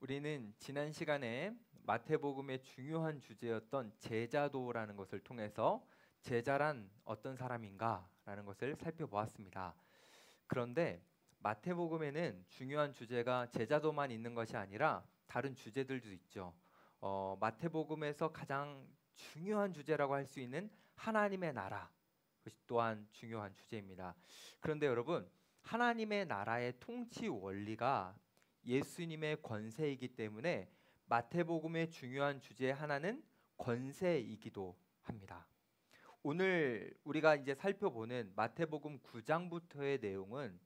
우리는 지난 시간에 마태복음의 중요한 주제였던 제자도라는 것을 통해서 제자란 어떤 사람인가라는 것을 살펴보았습니다. 그런데 마태복음에는 중요한 주제가 제자도만 있는 것이 아니라 다른 주제들도 있죠. 마태복음에서 가장 중요한 주제라고 할 수 있는 하나님의 나라, 그것이 또한 중요한 주제입니다. 그런데 여러분, 하나님의 나라의 통치 원리가 예수님의 권세이기 때문에 마태복음의 중요한 주제 하나는 권세이기도 합니다. 오늘 우리가 이제 살펴보는 마태복음 9장부터의 내용은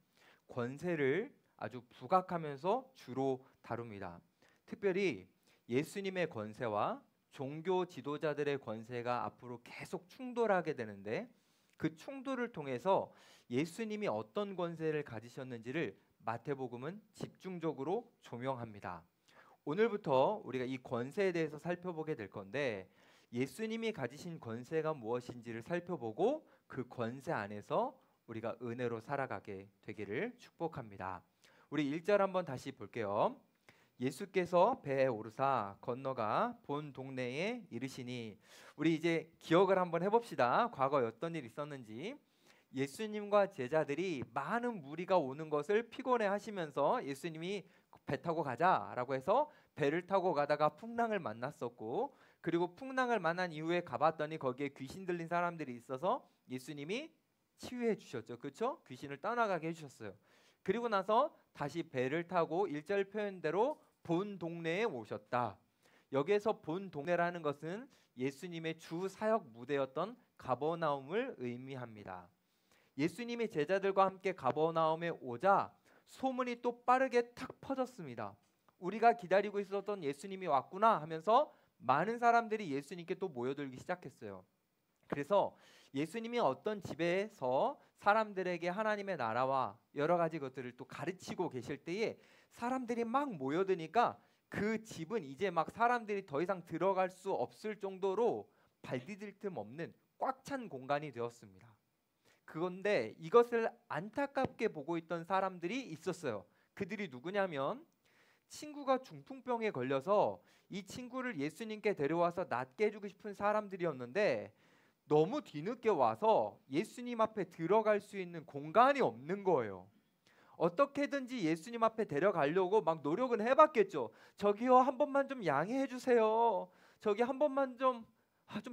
권세를 아주 부각하면서 주로 다룹니다. 특별히 예수님의 권세와 종교 지도자들의 권세가 앞으로 계속 충돌하게 되는데, 그 충돌을 통해서 예수님이 어떤 권세를 가지셨는지를 마태복음은 집중적으로 조명합니다. 오늘부터 우리가 이 권세에 대해서 살펴보게 될 건데, 예수님이 가지신 권세가 무엇인지를 살펴보고 그 권세 안에서 우리가 은혜로 살아가게 되기를 축복합니다. 우리 1절 한번 다시 볼게요. 예수께서 배에 오르사 건너가 본 동네에 이르시니, 우리 이제 기억을 한번 해봅시다. 과거에 어떤 일이 있었는지. 예수님과 제자들이 많은 무리가 오는 것을 피곤해 하시면서 예수님이 배 타고 가자라고 해서 배를 타고 가다가 풍랑을 만났었고, 그리고 풍랑을 만난 이후에 가봤더니 거기에 귀신 들린 사람들이 있어서 예수님이 치유해 주셨죠. 그렇죠? 귀신을 떠나가게 해주셨어요. 그리고 나서 다시 배를 타고 1절 표현대로 본 동네에 오셨다. 여기에서 본 동네라는 것은 예수님의 주 사역 무대였던 가버나움을 의미합니다. 예수님이 제자들과 함께 가버나움에 오자 소문이 또 빠르게 탁 퍼졌습니다. 우리가 기다리고 있었던 예수님이 왔구나 하면서 많은 사람들이 예수님께 또 모여들기 시작했어요. 그래서 예수님이 어떤 집에서 사람들에게 하나님의 나라와 여러 가지 것들을 또 가르치고 계실 때에 사람들이 막 모여드니까 그 집은 이제 막 사람들이 더 이상 들어갈 수 없을 정도로 발 디딜 틈 없는 꽉 찬 공간이 되었습니다. 그런데 이것을 안타깝게 보고 있던 사람들이 있었어요. 그들이 누구냐면, 친구가 중풍병에 걸려서 이 친구를 예수님께 데려와서 낫게 해주고 싶은 사람들이었는데, 너무 뒤늦게 와서 예수님 앞에 들어갈 수 있는 공간이 없는 거예요. 어떻게든지 예수님 앞에 데려가려고 막 노력은 해봤겠죠. 저기요, 한 번만 좀 양해해 주세요. 저기 한 번만 좀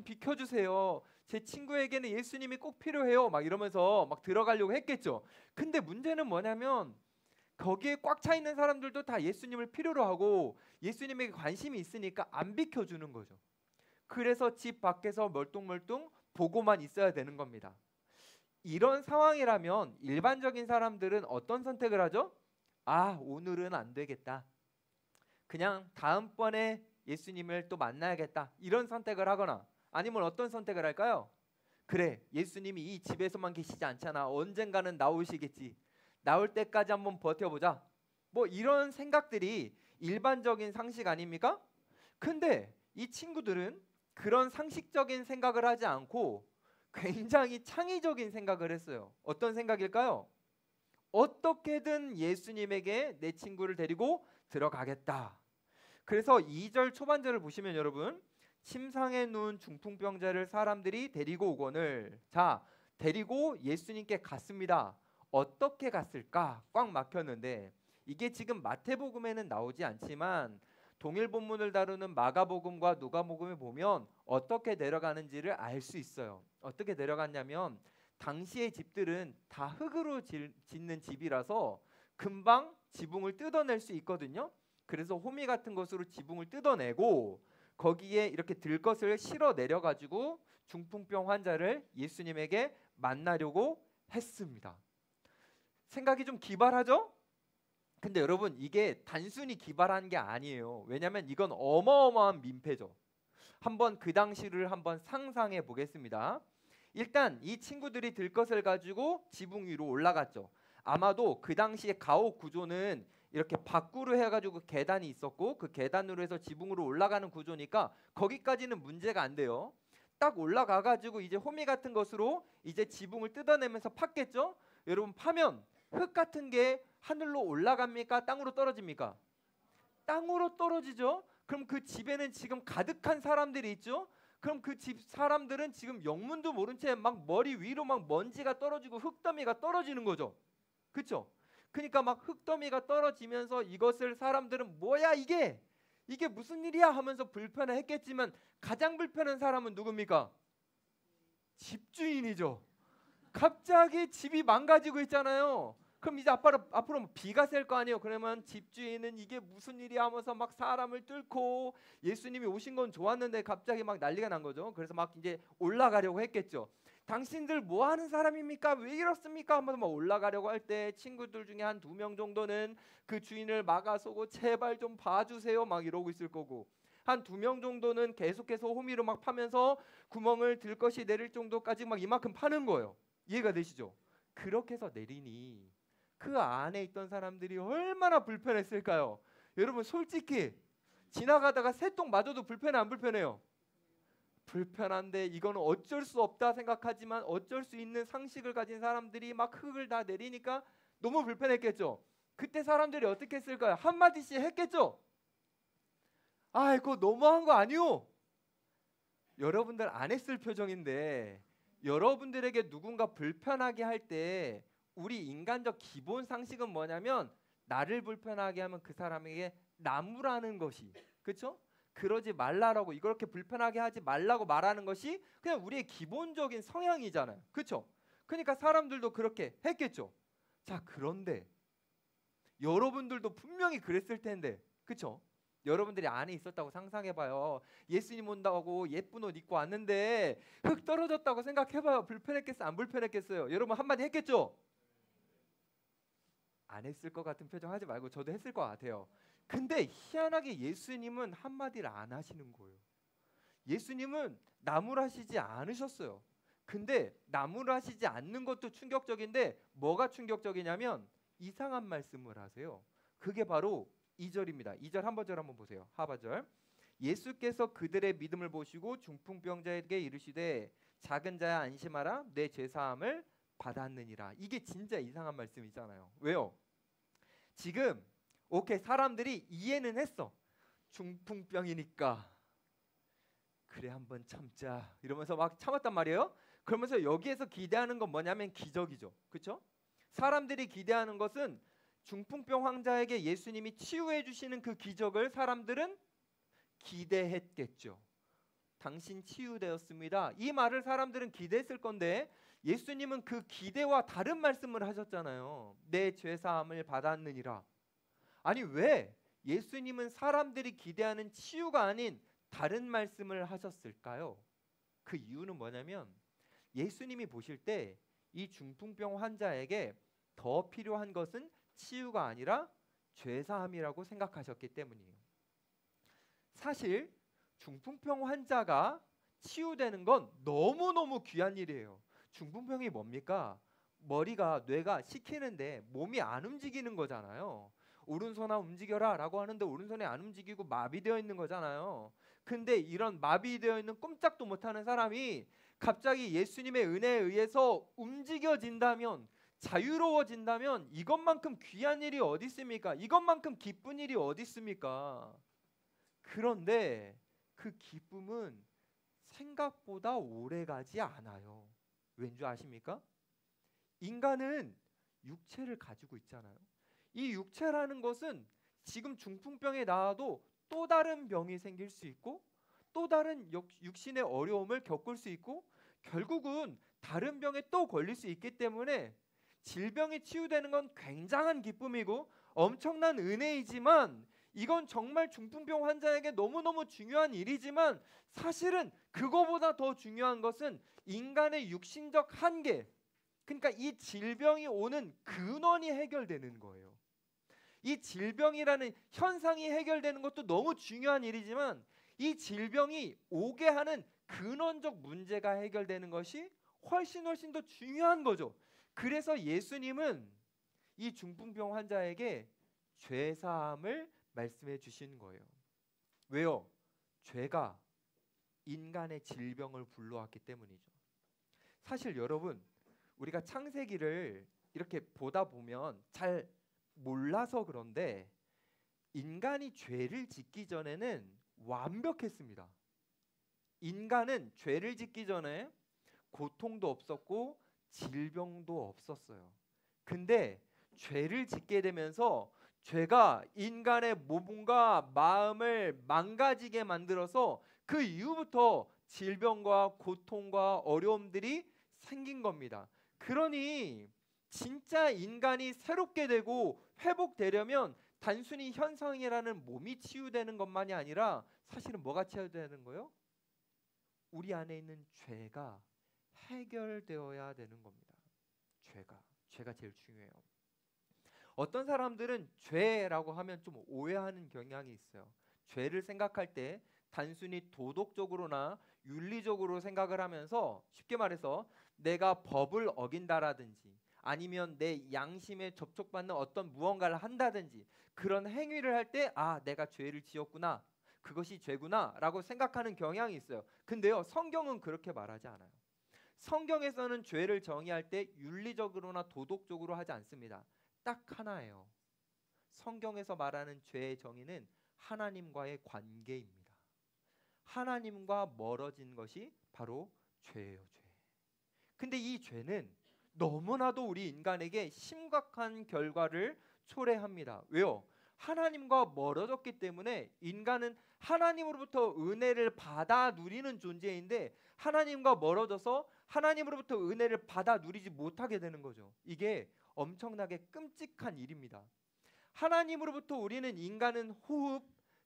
비켜주세요. 제 친구에게는 예수님이 꼭 필요해요. 막 이러면서 막 들어가려고 했겠죠. 근데 문제는 뭐냐면, 거기에 꽉 차 있는 사람들도 다 예수님을 필요로 하고 예수님에게 관심이 있으니까 안 비켜주는 거죠. 그래서 집 밖에서 멀뚱멀뚱 보고만 있어야 되는 겁니다. 이런 상황이라면 일반적인 사람들은 어떤 선택을 하죠? 오늘은 안 되겠다. 그냥 다음번에 예수님을 또 만나야겠다. 이런 선택을 하거나, 아니면 어떤 선택을 할까요? 그래, 예수님이 이 집에서만 계시지 않잖아. 언젠가는 나오시겠지. 나올 때까지 한번 버텨보자. 뭐 이런 생각들이 일반적인 상식 아닙니까? 근데 이 친구들은 그런 상식적인 생각을 하지 않고 굉장히 창의적인 생각을 했어요. 어떤 생각일까요? 어떻게든 예수님에게 내 친구를 데리고 들어가겠다. 그래서 2절 초반절을 보시면 여러분, 침상에 누운 중풍병자를 사람들이 데리고 오거늘, 자, 데리고 예수님께 갔습니다. 어떻게 갔을까? 꽉 막혔는데, 이게 지금 마태복음에는 나오지 않지만 동일 본문을 다루는 마가복음과 누가복음에 보면 어떻게 내려가는지를 알 수 있어요. 어떻게 내려갔냐면, 당시의 집들은 다 흙으로 짓는 집이라서 금방 지붕을 뜯어낼 수 있거든요. 그래서 호미 같은 것으로 지붕을 뜯어내고 거기에 이렇게 들것을 실어 내려가지고 중풍병 환자를 예수님에게 만나려고 했습니다. 생각이 좀 기발하죠? 근데 여러분, 이게 단순히 기발한 게 아니에요. 왜냐하면 이건 어마어마한 민폐죠. 한번 그 당시를 한번 상상해 보겠습니다. 일단 이 친구들이 들것을 가지고 지붕 위로 올라갔죠. 아마도 그 당시에 가옥 구조는 이렇게 밖으로 해가지고 계단이 있었고, 그 계단으로 해서 지붕으로 올라가는 구조니까 거기까지는 문제가 안 돼요. 딱 올라가가지고 이제 호미 같은 것으로 이제 지붕을 뜯어내면서 팠겠죠. 여러분, 파면 흙 같은 게 하늘로 올라갑니까? 땅으로 떨어집니까? 땅으로 떨어지죠. 그럼 그 집에는 지금 가득한 사람들이 있죠. 그럼 그 집 사람들은 지금 영문도 모른 채 막 머리 위로 막 먼지가 떨어지고 흙더미가 떨어지는 거죠. 그렇죠? 그러니까 막 흙더미가 떨어지면서 이것을 사람들은 뭐야 이게 무슨 일이야 하면서 불편해했겠지만 가장 불편한 사람은 누굽니까? 집주인이죠. 갑자기 집이 망가지고 있잖아요. 그럼 이제 앞으로 비가 셀 거 아니에요. 그러면 집주인은 이게 무슨 일이 하면서 막 사람을 뚫고 예수님이 오신 건 좋았는데 갑자기 막 난리가 난 거죠. 그래서 막 이제 올라가려고 했겠죠. 당신들 뭐 하는 사람입니까? 왜 이렇습니까? 하면서 막 올라가려고 할 때 친구들 중에 한 2명 정도는 그 주인을 막아서고 제발 좀 봐주세요 막 이러고 있을 거고, 한 2명 정도는 계속해서 호미로 막 파면서 구멍을 들 것이 내릴 정도까지 막 이만큼 파는 거예요. 이해가 되시죠? 그렇게 해서 내리니 그 안에 있던 사람들이 얼마나 불편했을까요? 여러분 솔직히 지나가다가 새똥 맞아도 불편해 안 불편해요? 불편한데 이거는 어쩔 수 없다 생각하지만 어쩔 수 있는 상식을 가진 사람들이 막 흙을 다 내리니까 너무 불편했겠죠. 그때 사람들이 어떻게 했을까요? 한마디씩 했겠죠. 아 이거 너무한 거 아니오? 여러분들 안 했을 표정인데, 여러분들에게 누군가 불편하게 할 때 우리 인간적 기본 상식은 뭐냐면 나를 불편하게 하면 그 사람에게 나무라는 것이, 그렇죠? 그러지 말라라고, 이렇게 불편하게 하지 말라고 말하는 것이 그냥 우리의 기본적인 성향이잖아요. 그렇죠? 그러니까 사람들도 그렇게 했겠죠. 자, 그런데 여러분들도 분명히 그랬을 텐데, 그렇죠? 여러분들이 안에 있었다고 상상해봐요. 예수님 온다고 예쁜 옷 입고 왔는데 흙 떨어졌다고 생각해봐요. 불편했겠어요? 안 불편했겠어요? 여러분 한마디 했겠죠? 안 했을 것 같은 표정 하지 말고 저도 했을 것 같아요. 근데 희한하게 예수님은 한마디를 안 하시는 거예요. 예수님은 나무라시지 않으셨어요. 근데 나무라시지 않는 것도 충격적인데 뭐가 충격적이냐면 이상한 말씀을 하세요. 그게 바로 2절입니다. 2절 하반절 한번 보세요. 하반절. 예수께서 그들의 믿음을 보시고 중풍병자에게 이르시되 작은 자야 안심하라 내 죄사함을 받았느니라. 이게 진짜 이상한 말씀이잖아요. 왜요? 지금 오케이 사람들이 이해는 했어. 중풍병이니까 그래 한번 참자 이러면서 막 참았단 말이에요. 그러면서 여기에서 기대하는 건 뭐냐면 기적이죠. 그렇죠? 사람들이 기대하는 것은 중풍병 환자에게 예수님이 치유해 주시는 그 기적을 사람들은 기대했겠죠. 당신 치유되었습니다. 이 말을 사람들은 기대했을 건데 예수님은 그 기대와 다른 말씀을 하셨잖아요. 내 죄사함을 받았느니라. 아니 왜 예수님은 사람들이 기대하는 치유가 아닌 다른 말씀을 하셨을까요? 그 이유는 뭐냐면 예수님이 보실 때 이 중풍병 환자에게 더 필요한 것은 치유가 아니라 죄사함이라고 생각하셨기 때문이에요. 사실 중풍병 환자가 치유되는 건 너무너무 귀한 일이에요. 중풍병이 뭡니까? 머리가 뇌가 시키는데 몸이 안 움직이는 거잖아요. 오른손아 움직여라 라고 하는데 오른손이 안 움직이고 마비되어 있는 거잖아요. 근데 이런 마비되어 있는 꼼짝도 못하는 사람이 갑자기 예수님의 은혜에 의해서 움직여진다면, 자유로워진다면 이것만큼 귀한 일이 어디 있습니까? 이것만큼 기쁜 일이 어디 있습니까? 그런데 그 기쁨은 생각보다 오래가지 않아요. 왠지 아십니까? 인간은 육체를 가지고 있잖아요. 이 육체라는 것은 지금 중풍병에 나와도 또 다른 병이 생길 수 있고 또 다른 육신의 어려움을 겪을 수 있고 결국은 다른 병에 또 걸릴 수 있기 때문에 질병이 치유되는 건 굉장한 기쁨이고 엄청난 은혜이지만 이건 정말 중풍병 환자에게 너무너무 중요한 일이지만 사실은 그거보다 더 중요한 것은 인간의 육신적 한계, 그러니까 이 질병이 오는 근원이 해결되는 거예요. 이 질병이라는 현상이 해결되는 것도 너무 중요한 일이지만 이 질병이 오게 하는 근원적 문제가 해결되는 것이 훨씬 더 중요한 거죠. 그래서 예수님은 이 중풍병 환자에게 죄사함을 말씀해 주신 거예요. 왜요? 죄가 인간의 질병을 불러왔기 때문이죠. 사실 여러분 우리가 창세기를 이렇게 보다 보면 잘 몰라서 그런데 인간이 죄를 짓기 전에는 완벽했습니다. 인간은 죄를 짓기 전에 고통도 없었고 질병도 없었어요. 근데 죄를 짓게 되면서 죄가 인간의 몸과 마음을 망가지게 만들어서 그 이후부터 질병과 고통과 어려움들이 생긴 겁니다. 그러니 진짜 인간이 새롭게 되고 회복되려면 단순히 현상이라는 몸이 치유되는 것만이 아니라 사실은 뭐가 치유되는 거예요? 우리 안에 있는 죄가 해결되어야 되는 겁니다. 죄가 제일 중요해요. 어떤 사람들은 죄라고 하면 좀 오해하는 경향이 있어요. 죄를 생각할 때 단순히 도덕적으로나 윤리적으로 생각을 하면서 쉽게 말해서 내가 법을 어긴다라든지 아니면 내 양심에 접촉받는 어떤 무언가를 한다든지 그런 행위를 할 때 내가 죄를 지었구나. 그것이 죄구나라고 생각하는 경향이 있어요. 근데요, 성경은 그렇게 말하지 않아요. 성경에서는 죄를 정의할 때 윤리적으로나 도덕적으로 하지 않습니다. 딱 하나예요. 성경에서 말하는 죄의 정의는 하나님과의 관계입니다. 하나님과 멀어진 것이 바로 죄예요, 죄. 근데 이 죄는 너무나도 우리 인간에게 심각한 결과를 초래합니다. 왜요? 하나님과 멀어졌기 때문에 인간은 하나님으로부터 은혜를 받아 누리는 존재인데 하나님과 멀어져서 하나님으로부터 은혜를 받아 누리지 못하게 되는 거죠. 이게 엄청나게 끔찍한 일입니다. 하나님으로부터 우리는 인간은 호흡,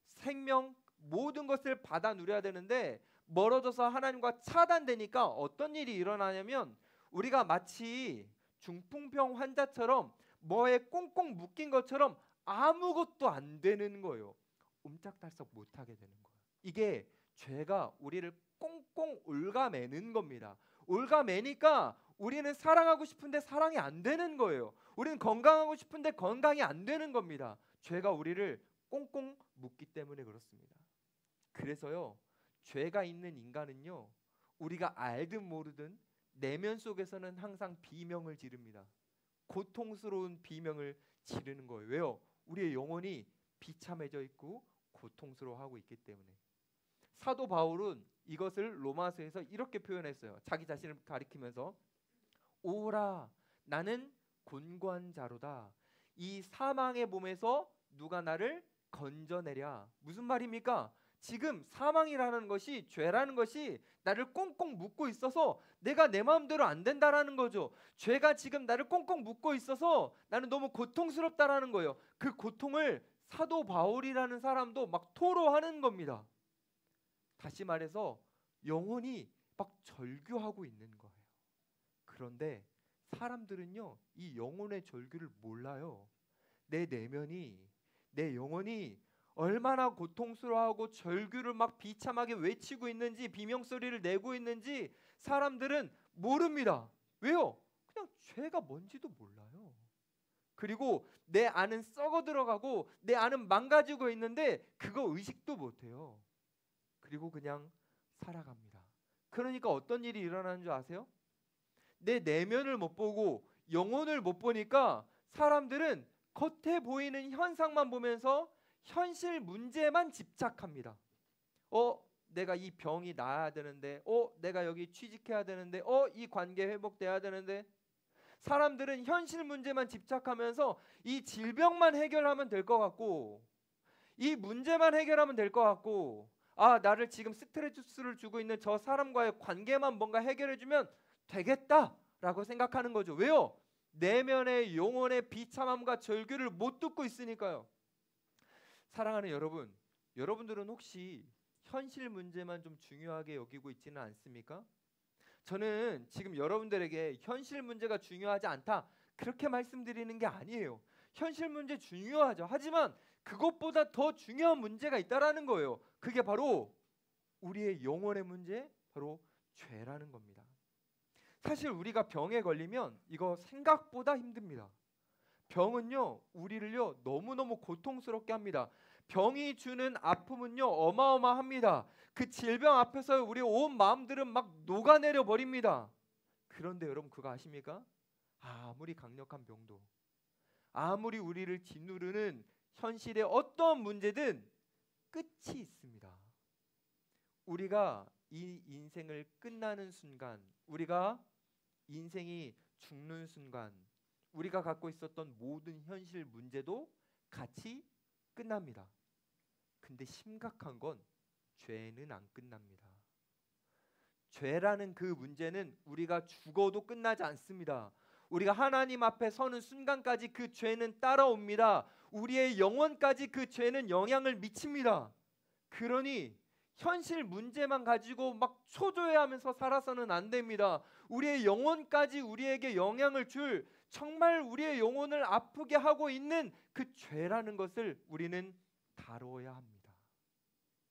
생명 모든 것을 받아 누려야 되는데 멀어져서 하나님과 차단되니까 어떤 일이 일어나냐면 우리가 마치 중풍병 환자처럼 뭐에 꽁꽁 묶인 것처럼 아무것도 안 되는 거예요. 옴짝달싹 못하게 되는 거예요. 이게 죄가 우리를 꽁꽁 올가매는 겁니다. 올가매니까 우리는 사랑하고 싶은데 사랑이 안 되는 거예요. 우리는 건강하고 싶은데 건강이 안 되는 겁니다. 죄가 우리를 꽁꽁 묶기 때문에 그렇습니다. 그래서요, 죄가 있는 인간은요, 우리가 알든 모르든 내면 속에서는 항상 비명을 지릅니다. 고통스러운 비명을 지르는 거예요. 왜요? 우리의 영혼이 비참해져 있고 고통스러워하고 있기 때문에. 사도 바울은 이것을 로마서에서 이렇게 표현했어요. 자기 자신을 가리키면서 오라 나는 곤고한 자로다. 이 사망의 몸에서 누가 나를 건져내랴. 무슨 말입니까? 지금 사망이라는 것이 죄라는 것이 나를 꽁꽁 묶고 있어서 내가 내 마음대로 안 된다라는 거죠. 죄가 지금 나를 꽁꽁 묶고 있어서 나는 너무 고통스럽다라는 거예요. 그 고통을 사도 바울이라는 사람도 막 토로하는 겁니다. 다시 말해서 영혼이 막 절규하고 있는 거예요. 그런데 사람들은요, 이 영혼의 절규를 몰라요. 내 내면이, 내 영혼이 얼마나 고통스러워하고 절규를 막 비참하게 외치고 있는지, 비명소리를 내고 있는지 사람들은 모릅니다. 왜요? 그냥 죄가 뭔지도 몰라요. 그리고 내 안은 썩어 들어가고 내 안은 망가지고 있는데 그거 의식도 못해요. 그리고 그냥 살아갑니다. 그러니까 어떤 일이 일어나는 줄 아세요? 내 내면을 못 보고 영혼을 못 보니까 사람들은 겉에 보이는 현상만 보면서 현실 문제만 집착합니다. 내가 이 병이 나아야 되는데, 내가 여기 취직해야 되는데, 이 관계 회복돼야 되는데. 사람들은 현실 문제만 집착하면서 이 질병만 해결하면 될 것 같고, 이 문제만 해결하면 될 것 같고, 나를 지금 스트레스를 주고 있는 저 사람과의 관계만 뭔가 해결해주면 되겠다라고 생각하는 거죠. 왜요? 내면의 영혼의 비참함과 절규를 못 듣고 있으니까요. 사랑하는 여러분, 여러분들은 혹시 현실 문제만 좀 중요하게 여기고 있지는 않습니까? 저는 지금 여러분들에게 현실 문제가 중요하지 않다 그렇게 말씀드리는 게 아니에요. 현실 문제 중요하죠. 하지만 그것보다 더 중요한 문제가 있다라는 거예요. 그게 바로 우리의 영혼의 문제, 바로 죄라는 겁니다. 사실 우리가 병에 걸리면 이거 생각보다 힘듭니다. 병은요, 우리를요 너무너무 고통스럽게 합니다. 병이 주는 아픔은요 어마어마합니다. 그 질병 앞에서 우리 온 마음들은 막 녹아내려 버립니다. 그런데 여러분 그거 아십니까? 아무리 강력한 병도, 아무리 우리를 짓누르는 현실의 어떤 문제든 끝이 있습니다. 우리가 이 인생을 끝나는 순간, 우리가 인생이 죽는 순간, 우리가 갖고 있었던 모든 현실 문제도 같이 끝납니다. 근데 심각한 건 죄는 안 끝납니다. 죄라는 그 문제는 우리가 죽어도 끝나지 않습니다. 우리가 하나님 앞에 서는 순간까지 그 죄는 따라옵니다. 우리의 영혼까지 그 죄는 영향을 미칩니다. 그러니 현실 문제만 가지고 막 초조해하면서 살아서는 안 됩니다. 우리의 영혼까지 우리에게 영향을 줄, 정말 우리의 영혼을 아프게 하고 있는 그 죄라는 것을 우리는 다뤄야 합니다.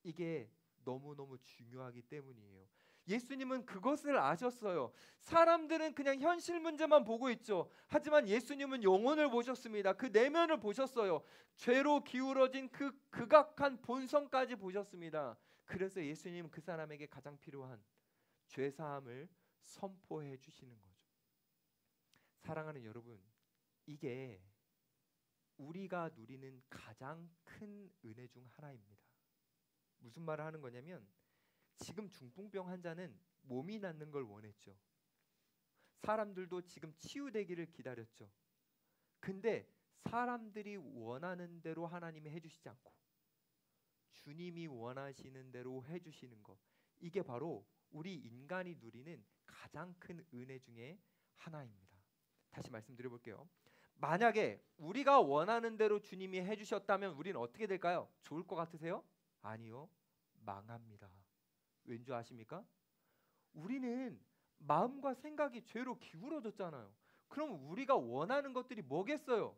이게 너무너무 중요하기 때문이에요. 예수님은 그것을 아셨어요. 사람들은 그냥 현실 문제만 보고 있죠. 하지만 예수님은 영혼을 보셨습니다. 그 내면을 보셨어요. 죄로 기울어진 그 극악한 본성까지 보셨습니다. 그래서 예수님은 그 사람에게 가장 필요한 죄사함을 선포해 주시는 거죠. 사랑하는 여러분, 이게 우리가 누리는 가장 큰 은혜 중 하나입니다. 무슨 말을 하는 거냐면, 지금 중풍병 환자는 몸이 낫는 걸 원했죠. 사람들도 지금 치유되기를 기다렸죠. 근데 사람들이 원하는 대로 하나님이 해주시지 않고 주님이 원하시는 대로 해주시는 것, 이게 바로 우리 인간이 누리는 가장 큰 은혜 중에 하나입니다. 다시 말씀드려볼게요. 만약에 우리가 원하는 대로 주님이 해주셨다면 우리는 어떻게 될까요? 좋을 것 같으세요? 아니요, 망합니다. 왠지 아십니까? 우리는 마음과 생각이 죄로 기울어졌잖아요. 그럼 우리가 원하는 것들이 뭐겠어요?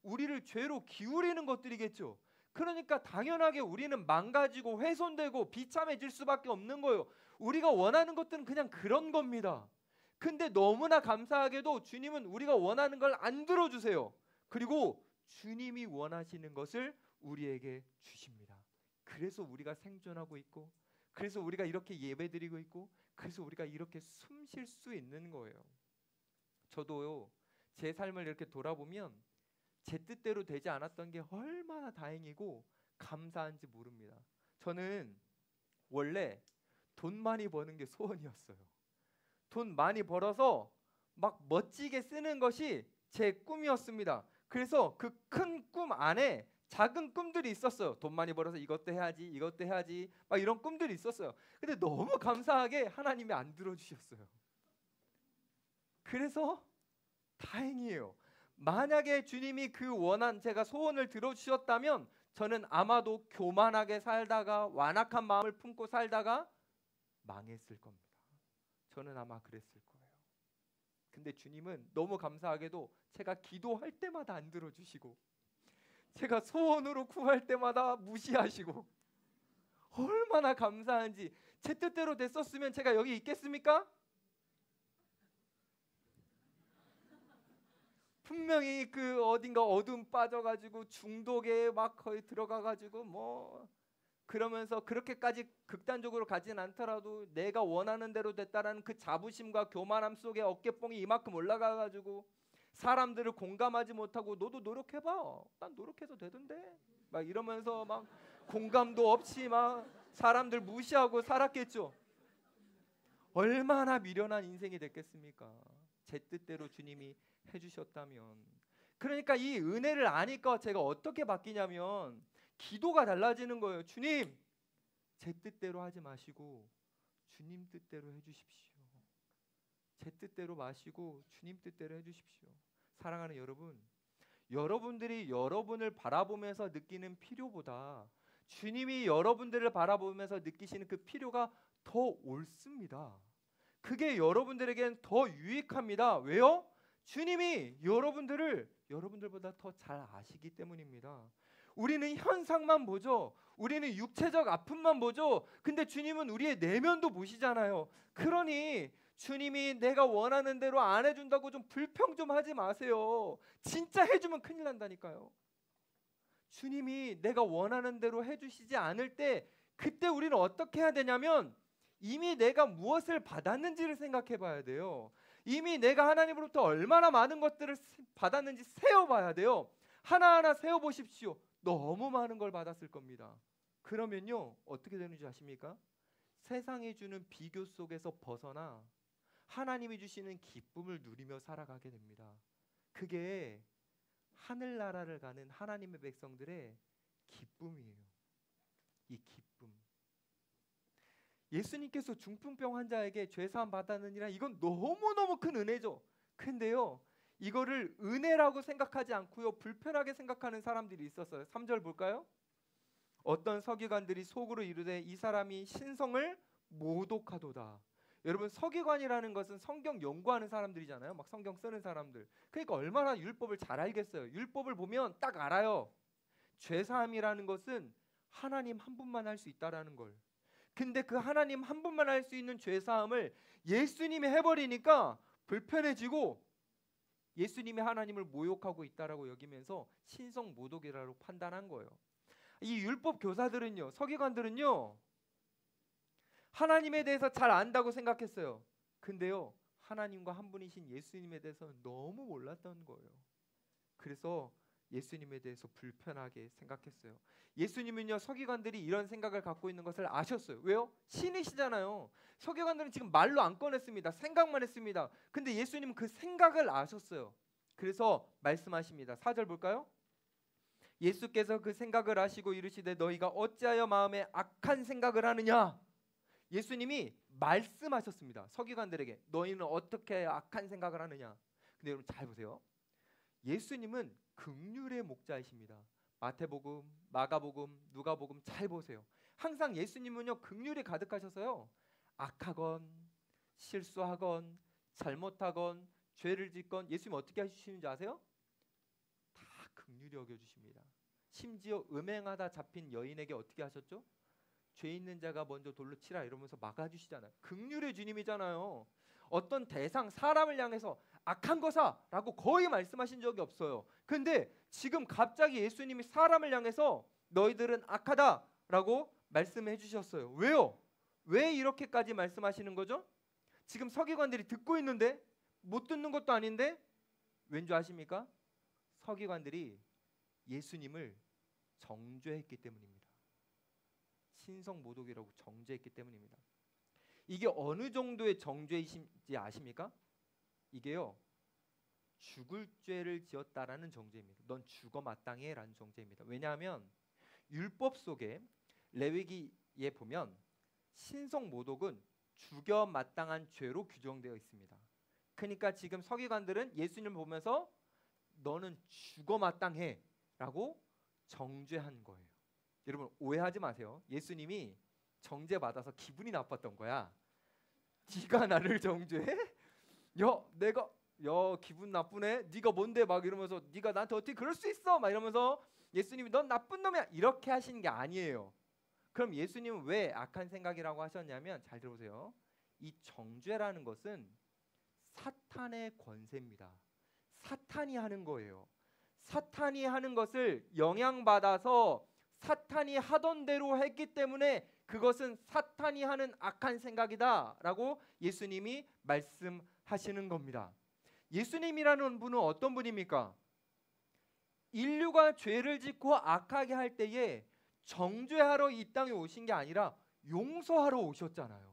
우리를 죄로 기울이는 것들이겠죠. 그러니까 당연하게 우리는 망가지고 훼손되고 비참해질 수밖에 없는 거예요. 우리가 원하는 것들은 그냥 그런 겁니다. 근데 너무나 감사하게도 주님은 우리가 원하는 걸 안 들어주세요. 그리고 주님이 원하시는 것을 우리에게 주십니다. 그래서 우리가 생존하고 있고, 그래서 우리가 이렇게 예배드리고 있고, 그래서 우리가 이렇게 숨 쉴 수 있는 거예요. 저도요, 제 삶을 이렇게 돌아보면 제 뜻대로 되지 않았던 게 얼마나 다행이고 감사한지 모릅니다. 저는 원래 돈 많이 버는 게 소원이었어요. 돈 많이 벌어서 막 멋지게 쓰는 것이 제 꿈이었습니다. 그래서 그 큰 꿈 안에 작은 꿈들이 있었어요. 돈 많이 벌어서 이것도 해야지, 이것도 해야지, 막 이런 꿈들이 있었어요. 근데 너무 감사하게 하나님이 안 들어주셨어요. 그래서 다행이에요. 만약에 주님이 그 원한 제가 소원을 들어주셨다면 저는 아마도 교만하게 살다가 완악한 마음을 품고 살다가 망했을 겁니다. 저는 아마 그랬을 거예요. 근데 주님은 너무 감사하게도 제가 기도할 때마다 안 들어주시고, 제가 소원으로 구할 때마다 무시하시고, 얼마나 감사한지. 제 뜻대로 됐었으면 제가 여기 있겠습니까? 분명히 그 어딘가 어둠 빠져가지고 중독에 막 거의 들어가가지고 뭐 그러면서 그렇게까지 극단적으로 가진 않더라도 내가 원하는 대로 됐다라는 그 자부심과 교만함 속에 어깨뽕이 이만큼 올라가가지고 사람들을 공감하지 못하고 너도 노력해봐, 난 노력해서 되던데, 막 이러면서 막 공감도 없이 막 사람들 무시하고 살았겠죠. 얼마나 미련한 인생이 됐겠습니까? 제 뜻대로 주님이 해주셨다면. 그러니까 이 은혜를 아니까 제가 어떻게 바뀌냐면 기도가 달라지는 거예요. 주님, 제 뜻대로 하지 마시고 주님 뜻대로 해주십시오. 제 뜻대로 마시고 주님 뜻대로 해주십시오. 사랑하는 여러분, 여러분들이 여러분을 바라보면서 느끼는 필요보다 주님이 여러분들을 바라보면서 느끼시는 그 필요가 더 옳습니다. 그게 여러분들에겐 더 유익합니다. 왜요? 주님이 여러분들보다 더 잘 아시기 때문입니다. 우리는 현상만 보죠. 우리는 육체적 아픔만 보죠. 근데 주님은 우리의 내면도 보시잖아요. 그러니 주님이 내가 원하는 대로 안 해준다고 좀 불평 좀 하지 마세요. 진짜 해주면 큰일 난다니까요. 주님이 내가 원하는 대로 해주시지 않을 때 그때 우리는 어떻게 해야 되냐면 이미 내가 무엇을 받았는지를 생각해 봐야 돼요. 이미 내가 하나님으로부터 얼마나 많은 것들을 받았는지 세어봐야 돼요. 하나하나 세어보십시오. 너무 많은 걸 받았을 겁니다. 그러면요 어떻게 되는지 아십니까? 세상이 주는 비교 속에서 벗어나 하나님이 주시는 기쁨을 누리며 살아가게 됩니다. 그게 하늘나라를 가는 하나님의 백성들의 기쁨이에요. 이 기쁨. 예수님께서 중풍병 환자에게 죄사함 받았느니라, 이건 너무너무 큰 은혜죠. 근데요 이거를 은혜라고 생각하지 않고요 불편하게 생각하는 사람들이 있었어요. 3절 볼까요? 어떤 서기관들이 속으로 이르되 이 사람이 신성을 모독하도다. 여러분 서기관이라는 것은 성경 연구하는 사람들이잖아요. 막 성경 쓰는 사람들. 그러니까 얼마나 율법을 잘 알겠어요. 율법을 보면 딱 알아요. 죄사함이라는 것은 하나님 한 분만 할 수 있다라는 걸. 근데 그 하나님 한 분만 할 수 있는 죄사함을 예수님이 해버리니까 불편해지고 예수님이 하나님을 모욕하고 있다라고 여기면서 신성 모독이라고 판단한 거예요. 이 율법 교사들은요, 서기관들은요, 하나님에 대해서 잘 안다고 생각했어요. 근데요, 하나님과 한 분이신 예수님에 대해서 너무 몰랐던 거예요. 그래서 예수님에 대해서 불편하게 생각했어요. 예수님은요, 서기관들이 이런 생각을 갖고 있는 것을 아셨어요. 왜요? 신이시잖아요. 서기관들은 지금 말로 안 꺼냈습니다. 생각만 했습니다. 근데 예수님은 그 생각을 아셨어요. 그래서 말씀하십니다. 4절 볼까요? 예수께서 그 생각을 아시고 이르시되 너희가 어찌하여 마음에 악한 생각을 하느냐. 예수님이 말씀하셨습니다. 서기관들에게 너희는 어떻게 악한 생각을 하느냐. 근데 여러분 잘 보세요. 예수님은 긍휼의 목자이십니다. 마태복음, 마가복음, 누가복음 잘 보세요. 항상 예수님은요 긍휼이 가득하셔서요 악하건 실수하건 잘못하건 죄를 짓건 예수님 어떻게 하시는지 아세요? 다 긍휼히 여겨주십니다. 심지어 음행하다 잡힌 여인에게 어떻게 하셨죠? 죄 있는 자가 먼저 돌로 치라 이러면서 막아주시잖아요. 긍휼의 주님이잖아요. 어떤 대상 사람을 향해서 악한 거사라고 거의 말씀하신 적이 없어요. 근데 지금 갑자기 예수님이 사람을 향해서 너희들은 악하다라고 말씀해 주셨어요. 왜요? 왜 이렇게까지 말씀하시는 거죠? 지금 서기관들이 듣고 있는데 못 듣는 것도 아닌데 왠지 아십니까? 서기관들이 예수님을 정죄했기 때문입니다. 신성 모독이라고 정죄했기 때문입니다. 이게 어느 정도의 정죄이신지 아십니까? 이게요 죽을 죄를 지었다라는 정죄입니다. 넌 죽어 마땅해라는 정죄입니다. 왜냐하면 율법 속에 레위기에 보면 신성 모독은 죽여 마땅한 죄로 규정되어 있습니다. 그러니까 지금 서기관들은 예수님을 보면서 너는 죽어 마땅해라고 정죄한 거예요. 여러분 오해하지 마세요. 예수님이 정죄받아서 기분이 나빴던 거야. 네가 나를 정죄해? 내가 기분 나쁘네. 네가 뭔데 막 이러면서 네가 나한테 어떻게 그럴 수 있어? 막 이러면서 예수님이 넌 나쁜 놈이야 이렇게 하시는 게 아니에요. 그럼 예수님은 왜 악한 생각이라고 하셨냐면 잘 들어보세요. 이 정죄라는 것은 사탄의 권세입니다. 사탄이 하는 거예요. 사탄이 하는 것을 영향받아서 사탄이 하던 대로 했기 때문에 그것은 사탄이 하는 악한 생각이다라고 예수님이 말씀하시는 겁니다. 예수님이라는 분은 어떤 분입니까? 인류가 죄를 짓고 악하게 할 때에 정죄하러 이 땅에 오신 게 아니라 용서하러 오셨잖아요.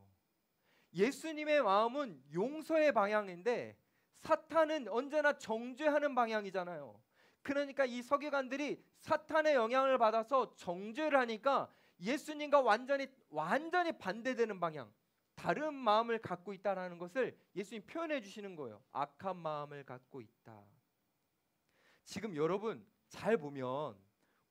예수님의 마음은 용서의 방향인데 사탄은 언제나 정죄하는 방향이잖아요. 그러니까 이 서기관들이 사탄의 영향을 받아서 정죄를 하니까 예수님과 완전히 반대되는 방향, 다른 마음을 갖고 있다라는 것을 예수님 표현해 주시는 거예요. 악한 마음을 갖고 있다. 지금 여러분 잘 보면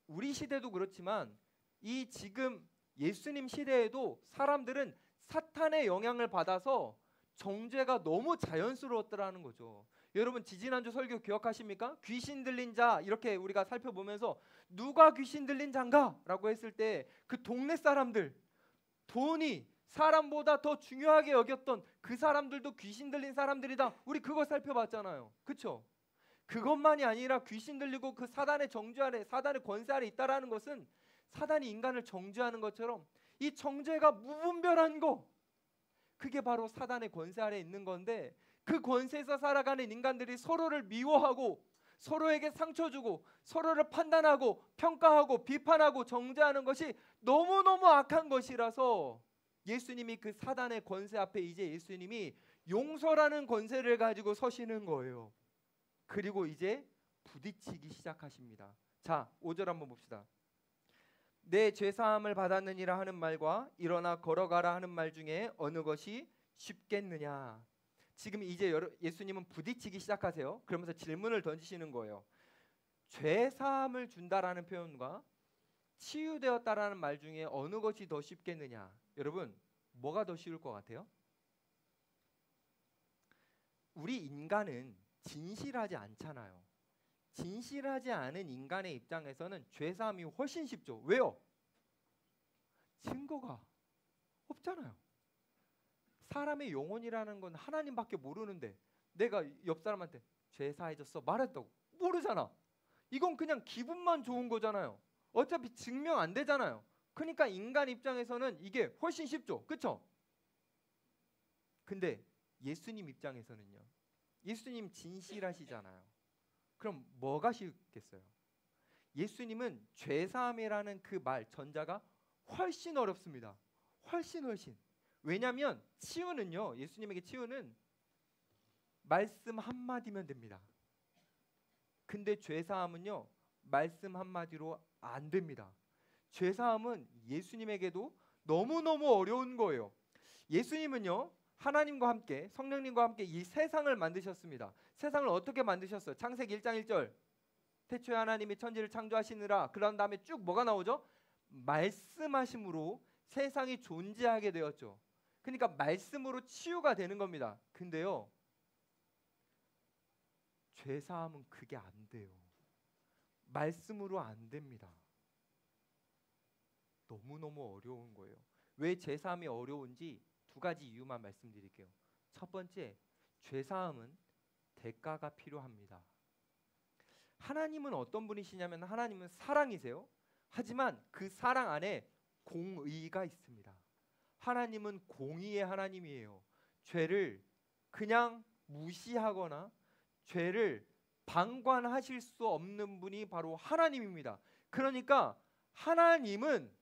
우리 시대도 그렇지만 이 지금 예수님 시대에도 사람들은 사탄의 영향을 받아서 정죄가 너무 자연스러웠더라는 거죠. 여러분 지지난주 설교 기억하십니까? 귀신 들린 자 이렇게 우리가 살펴보면서 누가 귀신 들린 자인가? 라고 했을 때 그 동네 사람들, 돈이 사람보다 더 중요하게 여겼던 그 사람들도 귀신 들린 사람들이다. 우리 그거 살펴봤잖아요. 그렇죠? 그것만이 아니라 귀신 들리고 그 사단의 정죄 아래, 사단의 권세 아래 있다라는 것은 사단이 인간을 정죄하는 것처럼 이 정죄가 무분별한 거, 그게 바로 사단의 권세 아래 있는 건데 그 권세에서 살아가는 인간들이 서로를 미워하고 서로에게 상처 주고 서로를 판단하고 평가하고 비판하고 정죄하는 것이 너무너무 악한 것이라서 예수님이 그 사단의 권세 앞에 이제 예수님이 용서라는 권세를 가지고 서시는 거예요. 그리고 이제 부딪히기 시작하십니다. 자, 5절 한번 봅시다. 내 죄사함을 받았느니라 하는 말과 일어나 걸어가라 하는 말 중에 어느 것이 쉽겠느냐. 지금 이제 예수님은 부딪히기 시작하세요. 그러면서 질문을 던지시는 거예요. 죄사함을 준다라는 표현과 치유되었다라는 말 중에 어느 것이 더 쉽겠느냐. 여러분, 뭐가 더 쉬울 것 같아요? 우리 인간은 진실하지 않잖아요. 진실하지 않은 인간의 입장에서는 죄사함이 훨씬 쉽죠. 왜요? 증거가 없잖아요. 사람의 영혼이라는 건 하나님밖에 모르는데 내가 옆 사람한테 죄사해졌어 말했다고 모르잖아. 이건 그냥 기분만 좋은 거잖아요. 어차피 증명 안 되잖아요. 그러니까 인간 입장에서는 이게 훨씬 쉽죠. 그렇죠? 근데 예수님 입장에서는요. 예수님 진실하시잖아요. 그럼 뭐가 쉽겠어요? 예수님은 죄사함이라는 그 말 전자가 훨씬 어렵습니다. 훨씬. 왜냐하면 치유는요. 예수님에게 치유는 말씀 한마디면 됩니다. 근데 죄사함은요. 말씀 한마디로 안 됩니다. 죄사함은 예수님에게도 너무너무 어려운 거예요. 예수님은요. 하나님과 함께 성령님과 함께 이 세상을 만드셨습니다. 세상을 어떻게 만드셨어요? 창세기 1장 1절 태초에 하나님이 천지를 창조하시느라 그런 다음에 쭉 뭐가 나오죠? 말씀하심으로 세상이 존재하게 되었죠. 그러니까 말씀으로 치유가 되는 겁니다. 근데요. 죄사함은 그게 안 돼요. 말씀으로 안 됩니다. 너무너무 어려운 거예요. 왜 죄사함이 어려운지 두 가지 이유만 말씀드릴게요. 첫 번째, 죄사함은 대가가 필요합니다. 하나님은 어떤 분이시냐면 하나님은 사랑이세요. 하지만 그 사랑 안에 공의가 있습니다. 하나님은 공의의 하나님이에요. 죄를 그냥 무시하거나 죄를 방관하실 수 없는 분이 바로 하나님입니다. 그러니까 하나님은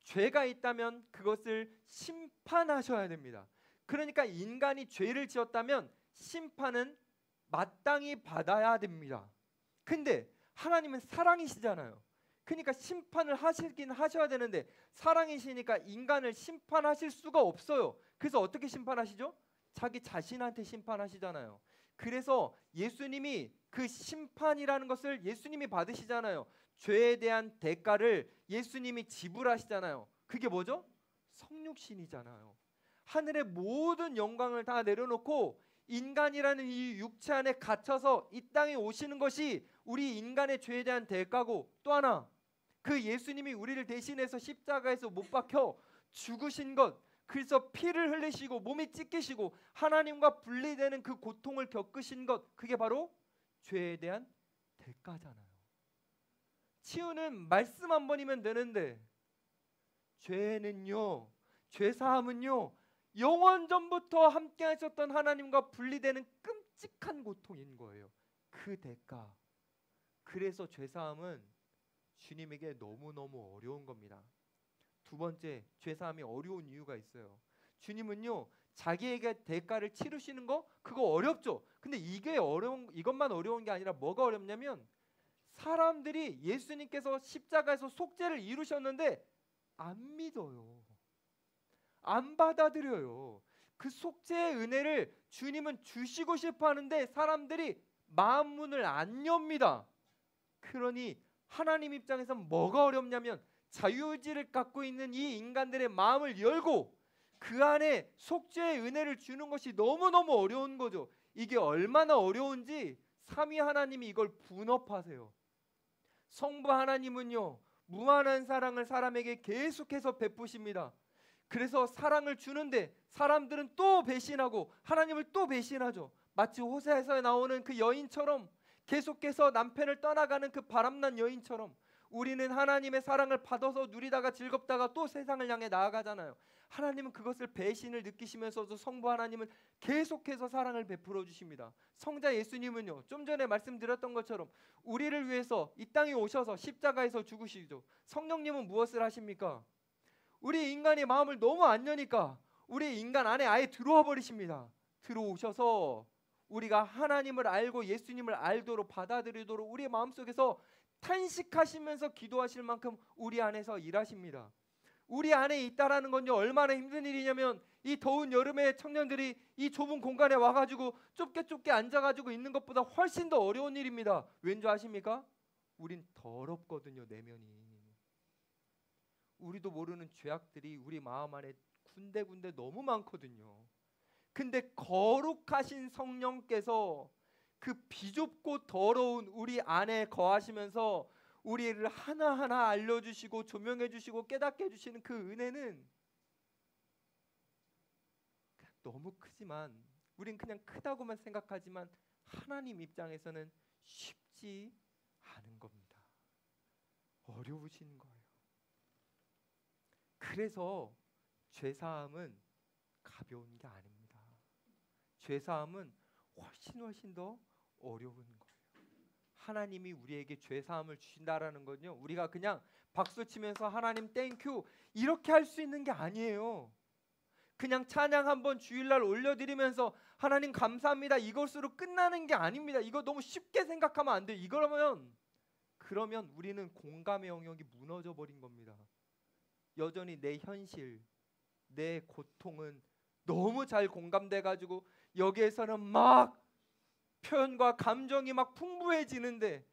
죄가 있다면 그것을 심판하셔야 됩니다. 그러니까 인간이 죄를 지었다면 심판은 마땅히 받아야 됩니다. 근데 하나님은 사랑이시잖아요. 그러니까 심판을 하시긴 하셔야 되는데 사랑이시니까 인간을 심판하실 수가 없어요. 그래서 어떻게 심판하시죠? 자기 자신한테 심판하시잖아요. 그래서 예수님이 그 심판이라는 것을 예수님이 받으시잖아요. 죄에 대한 대가를 예수님이 지불하시잖아요. 그게 뭐죠? 성육신이잖아요. 하늘의 모든 영광을 다 내려놓고 인간이라는 이 육체 안에 갇혀서 이 땅에 오시는 것이 우리 인간의 죄에 대한 대가고, 또 하나 그 예수님이 우리를 대신해서 십자가에서 못 박혀 죽으신 것, 그래서 피를 흘리시고 몸이 찢기시고 하나님과 분리되는 그 고통을 겪으신 것, 그게 바로 죄에 대한 대가잖아요. 치유는 말씀 한 번이면 되는데 죄는요, 죄사함은요, 영원전부터 함께 하셨던 하나님과 분리되는 끔찍한 고통인 거예요. 그 대가. 그래서 죄사함은 주님에게 너무너무 어려운 겁니다. 두 번째, 죄사함이 어려운 이유가 있어요. 주님은요, 자기에게 대가를 치르시는 거 그거 어렵죠. 근데 이것만 어려운 게 아니라 뭐가 어렵냐면 사람들이 예수님께서 십자가에서 속죄를 이루셨는데 안 믿어요. 안 받아들여요. 그 속죄의 은혜를 주님은 주시고 싶어 하는데 사람들이 마음 문을 안 엽니다. 그러니 하나님 입장에서 뭐가 어렵냐면 자유의지를 갖고 있는 이 인간들의 마음을 열고 그 안에 속죄의 은혜를 주는 것이 너무너무 어려운 거죠. 이게 얼마나 어려운지 삼위 하나님이 이걸 분업하세요. 성부 하나님은요, 무한한 사랑을 사람에게 계속해서 베푸십니다. 그래서 사랑을 주는데 사람들은 또 배신하고 하나님을 또 배신하죠. 마치 호세아에서 나오는 그 여인처럼, 계속해서 남편을 떠나가는 그 바람난 여인처럼 우리는 하나님의 사랑을 받아서 누리다가 즐겁다가 또 세상을 향해 나아가잖아요. 하나님은 그것을 배신을 느끼시면서도 성부 하나님은 계속해서 사랑을 베풀어 주십니다. 성자 예수님은요, 좀 전에 말씀드렸던 것처럼 우리를 위해서 이 땅에 오셔서 십자가에서 죽으시죠. 성령님은 무엇을 하십니까? 우리 인간의 마음을 너무 안 여니까 우리 인간 안에 아예 들어와 버리십니다. 들어오셔서 우리가 하나님을 알고 예수님을 알도록 받아들이도록 우리의 마음속에서 탄식하시면서 기도하실 만큼 우리 안에서 일하십니다. 우리 안에 있다라는 건요, 얼마나 힘든 일이냐면 이 더운 여름에 청년들이 이 좁은 공간에 와가지고 좁게 앉아가지고 있는 것보다 훨씬 더 어려운 일입니다. 왠지 아십니까? 우린 더럽거든요, 내면이. 우리도 모르는 죄악들이 우리 마음 안에 군데군데 너무 많거든요. 근데 거룩하신 성령께서 그 비좁고 더러운 우리 안에 거하시면서 우리를 하나하나 알려주시고 조명해주시고 깨닫게 해주시는 그 은혜는 너무 크지만, 우린 그냥 크다고만 생각하지만 하나님 입장에서는 쉽지 않은 겁니다. 어려우신 거예요. 그래서 죄사함은 가벼운 게 아닙니다. 죄사함은 훨씬 더 어려운 거예요. 하나님이 우리에게 죄사함을 주신다라는 건요, 우리가 그냥 박수치면서 하나님 땡큐 이렇게 할 수 있는 게 아니에요. 그냥 찬양 한번 주일날 올려드리면서 하나님 감사합니다 이것으로 끝나는 게 아닙니다. 이거 너무 쉽게 생각하면 안 돼요. 그러면 우리는 공감의 영역이 무너져 버린 겁니다. 여전히 내 현실, 내 고통은 너무 잘 공감돼 가지고 여기에서는 막 표현과 감정이 막 풍부해지는데,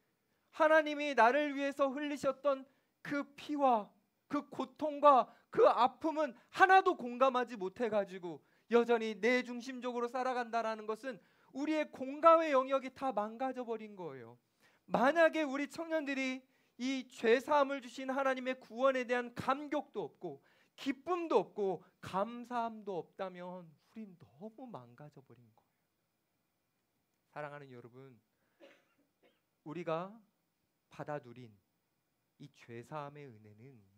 하나님이 나를 위해서 흘리셨던 그 피와 그 고통과 그 아픔은 하나도 공감하지 못해 가지고 여전히 내 중심적으로 살아간다라는 것은 우리의 공감의 영역이 다 망가져 버린 거예요. 만약에 우리 청년들이 이 죄사함을 주신 하나님의 구원에 대한 감격도 없고 기쁨도 없고 감사함도 없다면 우린 너무 망가져 버린 거예요. 사랑하는 여러분, 우리가 받아 누린 이 죄사함의 은혜는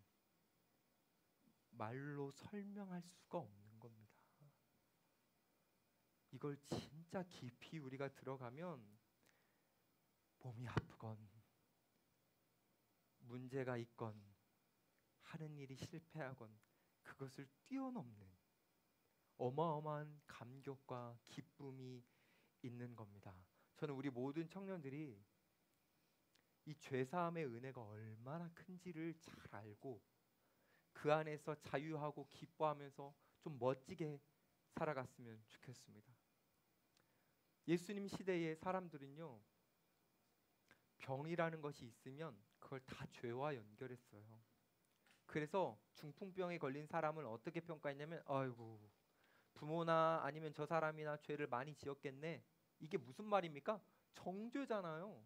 말로 설명할 수가 없는 겁니다. 이걸 진짜 깊이 우리가 들어가면 몸이 아프건 문제가 있건 하는 일이 실패하건 그것을 뛰어넘는 어마어마한 감격과 기쁨이 있는 겁니다. 저는 우리 모든 청년들이 이 죄사함의 은혜가 얼마나 큰지를 잘 알고 그 안에서 자유하고 기뻐하면서 좀 멋지게 살아갔으면 좋겠습니다. 예수님 시대의 사람들은요, 병이라는 것이 있으면 그걸 다 죄와 연결했어요. 그래서 중풍병에 걸린 사람을 어떻게 평가했냐면, 아이고 부모나 아니면 저 사람이나 죄를 많이 지었겠네. 이게 무슨 말입니까? 정죄잖아요.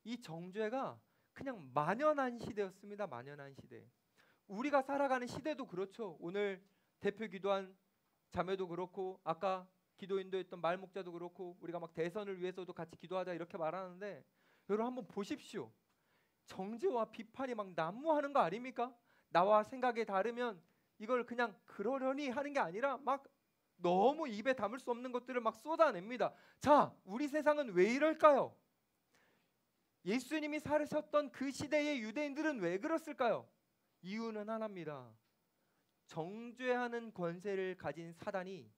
이 정죄가 그냥 만연한 시대였습니다. 만연한 시대. 우리가 살아가는 시대도 그렇죠. 오늘 대표 기도한 자매도 그렇고 아까 기도 인도했던 말목자도 그렇고 우리가 막 대선을 위해서도 같이 기도하자 이렇게 말하는데, 여러분 한번 보십시오. 정죄와 비판이 막 난무하는 거 아닙니까? 나와 생각이 다르면 이걸 그냥 그러려니 하는 게 아니라 막 너무 입에 담을 수 없는 것들을 막 쏟아냅니다. 자, 우리 세상은 왜 이럴까요? 예수님이 살으셨던 그 시대의 유대인들은 왜 그랬을까요? 이유는 하나입니다. 정죄하는 권세를 가진 사단이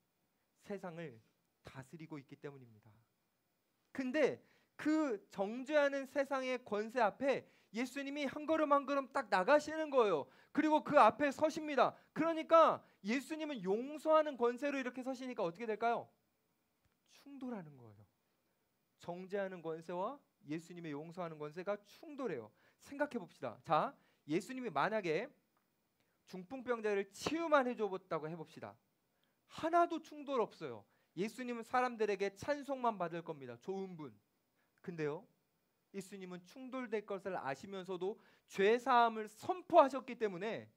세상을 다스리고 있기 때문입니다. 근데 그 정죄하는 세상의 권세 앞에 예수님이 한 걸음 한 걸음 딱 나가시는 거예요. 그리고 그 앞에 서십니다. 그러니까 예수님은 용서하는 권세로 이렇게 서시니까 어떻게 될까요? 충돌하는 거예요. 정죄하는 권세와 예수님의 용서하는 권세가 충돌해요. 생각해 봅시다. 자, 예수님이 만약에 중풍병자를 치유만 해줘봤다고 해봅시다. 하나도 충돌 없어요. 예수님은 사람들에게 찬송만 받을 겁니다. 좋은 분. 근데요, 예수님은 충돌될 것을 아시면서도 죄사함을 선포하셨기 때문에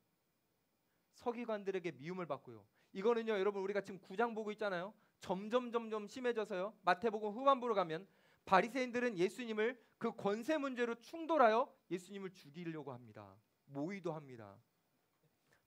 서기관들에게 미움을 받고요. 이거는요, 여러분 우리가 지금 9장 보고 있잖아요. 점점 심해져서요. 마태복음 후반부로 가면 바리새인들은 예수님을 그 권세 문제로 충돌하여 예수님을 죽이려고 합니다. 모의도 합니다.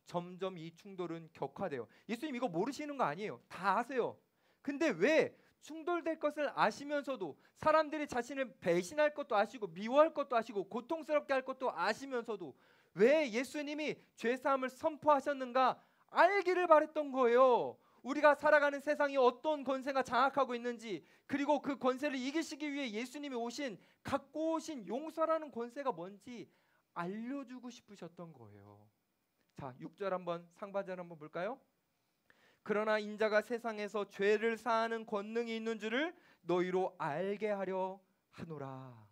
점점 이 충돌은 격화돼요. 예수님 이거 모르시는 거 아니에요. 다 아세요. 근데 왜 충돌될 것을 아시면서도, 사람들이 자신을 배신할 것도 아시고 미워할 것도 아시고 고통스럽게 할 것도 아시면서도 왜 예수님이 죄사함을 선포하셨는가 알기를 바랬던 거예요. 우리가 살아가는 세상이 어떤 권세가 장악하고 있는지, 그리고 그 권세를 이기시기 위해 예수님이 갖고 오신 용서라는 권세가 뭔지 알려주고 싶으셨던 거예요. 자, 6절 한번, 상반절 한번 볼까요? 그러나 인자가 세상에서 죄를 사하는 권능이 있는 줄을 너희로 알게 하려 하노라.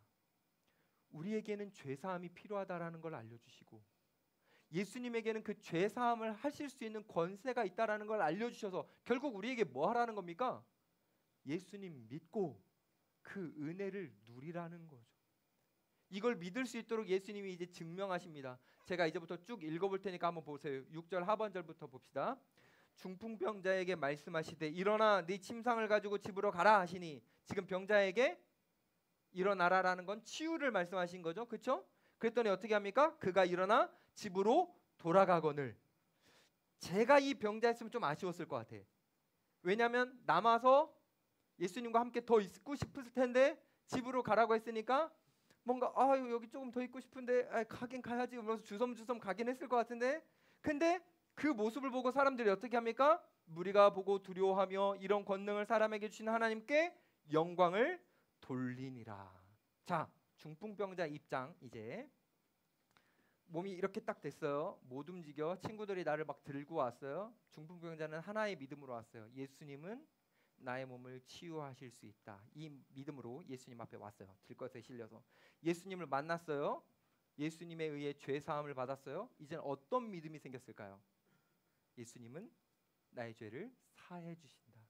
우리에게는 죄사함이 필요하다라는 걸 알려주시고, 예수님에게는 그 죄사함을 하실 수 있는 권세가 있다라는 걸 알려주셔서 결국 우리에게 뭐 하라는 겁니까? 예수님 믿고 그 은혜를 누리라는 거죠. 이걸 믿을 수 있도록 예수님이 이제 증명하십니다. 제가 이제부터 쭉 읽어볼 테니까 한번 보세요. 6절 하반절부터 봅시다. 중풍병자에게 말씀하시되 일어나 네 침상을 가지고 집으로 가라 하시니, 지금 병자에게 일어나라라는 건 치유를 말씀하신 거죠. 그렇죠? 그랬더니 어떻게 합니까? 그가 일어나 집으로 돌아가거늘. 제가 이 병자였으면 좀 아쉬웠을 것 같아. 왜냐하면 남아서 예수님과 함께 더 있고 싶을 텐데 집으로 가라고 했으니까 뭔가 여기 조금 더 있고 싶은데 가긴 가야지 그러면서 주섬주섬 가긴 했을 것 같은데, 근데 그 모습을 보고 사람들이 어떻게 합니까? 무리가 보고 두려워하며 이런 권능을 사람에게 주신 하나님께 영광을 돌리니라. 자, 중풍병자 입장. 이제 몸이 이렇게 딱 됐어요. 못 움직여. 친구들이 나를 막 들고 왔어요. 중풍병자는 하나의 믿음으로 왔어요. 예수님은 나의 몸을 치유하실 수 있다. 이 믿음으로 예수님 앞에 왔어요. 들것에 실려서 예수님을 만났어요. 예수님에 의해 죄 사함을 받았어요. 이제는 어떤 믿음이 생겼을까요? 예수님은 나의 죄를 사해 주신다.